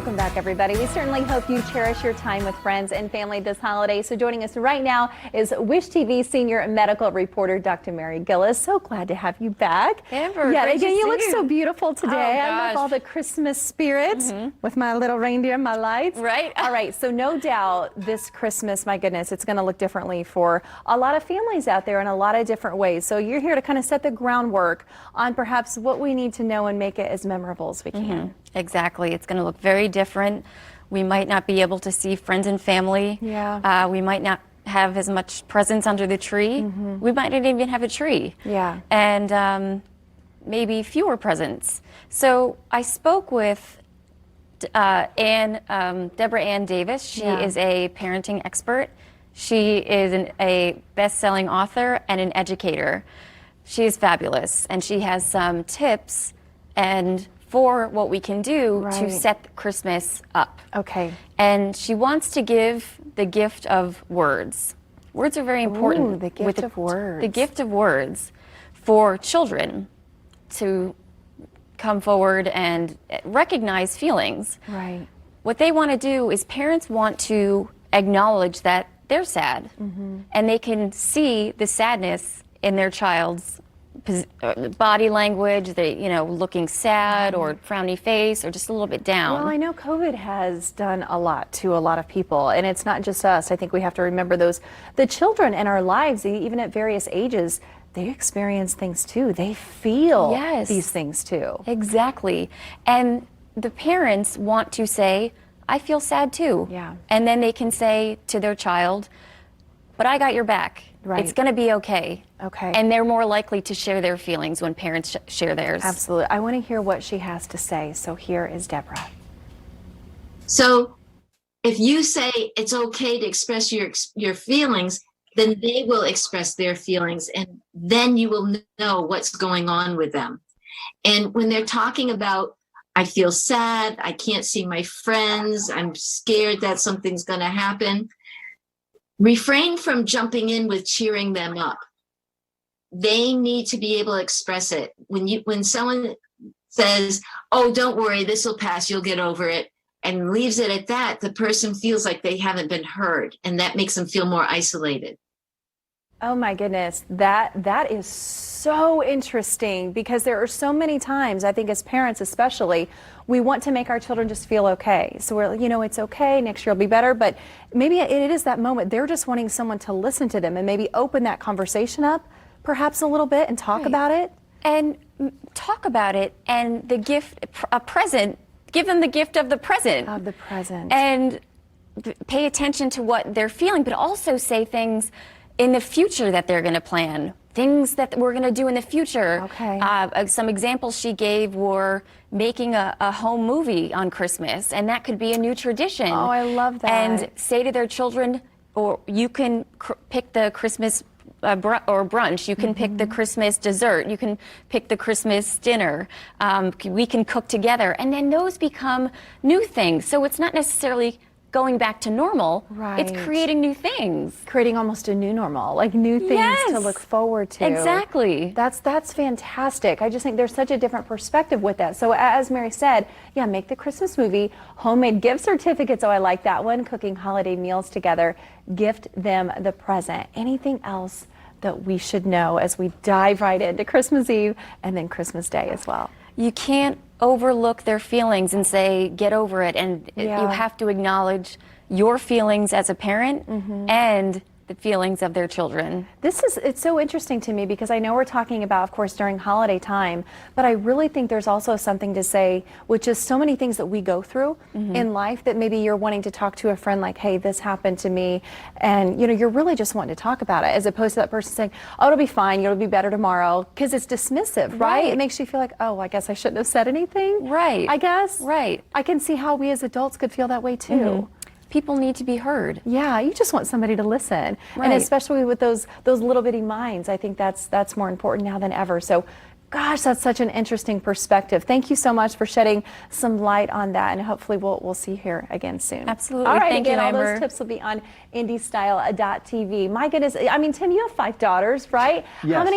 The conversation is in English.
Welcome back, everybody. We certainly hope you cherish your time with friends and family this holiday. So joining us right now is Wish TV senior medical reporter, Dr. Mary Gillis. So glad to have you back. Amber, yeah, great again, to you see look you. so beautiful today. Oh, I love all the Christmas spirit with my little reindeer and my lights. Right. All right. So no doubt this Christmas, my goodness, it's going to look differently for a lot of families out there in a lot of different ways. So you're here to kind of set the groundwork on perhaps what we need to know and make it as memorable as we can. Exactly. It's going to look very different. We might not be able to see friends and family. Yeah. We might not have as much presents under the tree. We might not even have a tree. Yeah. And maybe fewer presents. So I spoke with Deborah Ann Davis. She is a parenting expert. She is a best-selling author and an educator. She is fabulous, and she has some tips and for what we can do to set Christmas up. Okay. And she wants to give the gift of words. Words are very important. Ooh, the gift of words. The gift of words for children to come forward and recognize feelings. Right. What they want to do is parents want to acknowledge that they're sad, and they can see the sadness in their child's body language, looking sad or frowny face or just a little bit down. Well, I know COVID has done a lot to a lot of people, and it's not just us. I think we have to remember the children in our lives, even at various ages, they experience things too. They feel these things too. Exactly. And the parents want to say, I feel sad too. Yeah. And then they can say to their child, but I got your back. Right. It's going to be okay. Okay. And they're more likely to share their feelings when parents share theirs. Absolutely. I want to hear what she has to say. So here is Deborah. So if you say it's okay to express your feelings, then they will express their feelings, and then you will know what's going on with them. And when they're talking about, I feel sad, I can't see my friends, I'm scared that something's going to happen, refrain from jumping in with cheering them up. They need to be able to express it. When someone says, oh, don't worry, this will pass, you'll get over it, and leaves it at that, the person feels like they haven't been heard, and that makes them feel more isolated. Oh my goodness, that is so interesting, because there are so many times, I think as parents especially, we want to make our children just feel okay. So we're, it's okay, next year will be better, but maybe it is that moment. They're just wanting someone to listen to them and maybe open that conversation up perhaps a little bit and talk about it. And talk about it, and the gift, a present, give them the gift of the present. Of the present. And pay attention to what they're feeling, but also say things in the future that they're going to plan, things that we're going to do in the future. Okay. Some examples she gave were making a home movie on Christmas, and that could be a new tradition. Oh, I love that. And say to their children, or you can pick the Christmas or brunch, you can pick the Christmas dessert, you can pick the Christmas dinner, we can cook together, and then those become new things. So it's not necessarily going back to normal, it's creating new things. Creating almost a new normal, like new things to look forward to. Exactly. That's fantastic. I just think there's such a different perspective with that. So as Mary said, make the Christmas movie, homemade gift certificates, oh I like that one, cooking holiday meals together, gift them the present. Anything else that we should know as we dive right into Christmas Eve and then Christmas Day as well? You can't overlook their feelings and say, get over it. And you have to acknowledge your feelings as a parent and the feelings of their children. It's so interesting to me, because I know we're talking about, of course, during holiday time, but I really think there's also something to say, which is so many things that we go through in life that maybe you're wanting to talk to a friend like, hey, this happened to me. And, you're really just wanting to talk about it, as opposed to that person saying, oh, it'll be fine, it'll be better tomorrow, because it's dismissive, right? It makes you feel like, oh, I guess I shouldn't have said anything. Right. I guess. Right. I can see how we as adults could feel that way too. People need to be heard. Yeah, you just want somebody to listen. And especially with those little bitty minds, I think that's more important now than ever. So gosh, that's such an interesting perspective. Thank you so much for shedding some light on that, and hopefully we'll see you here again soon. Absolutely. All right, Thank again, you, all Amber. those tips will be on IndieStyle.tv. My goodness, I mean, Tim, you have 5 daughters, right? Yes. How many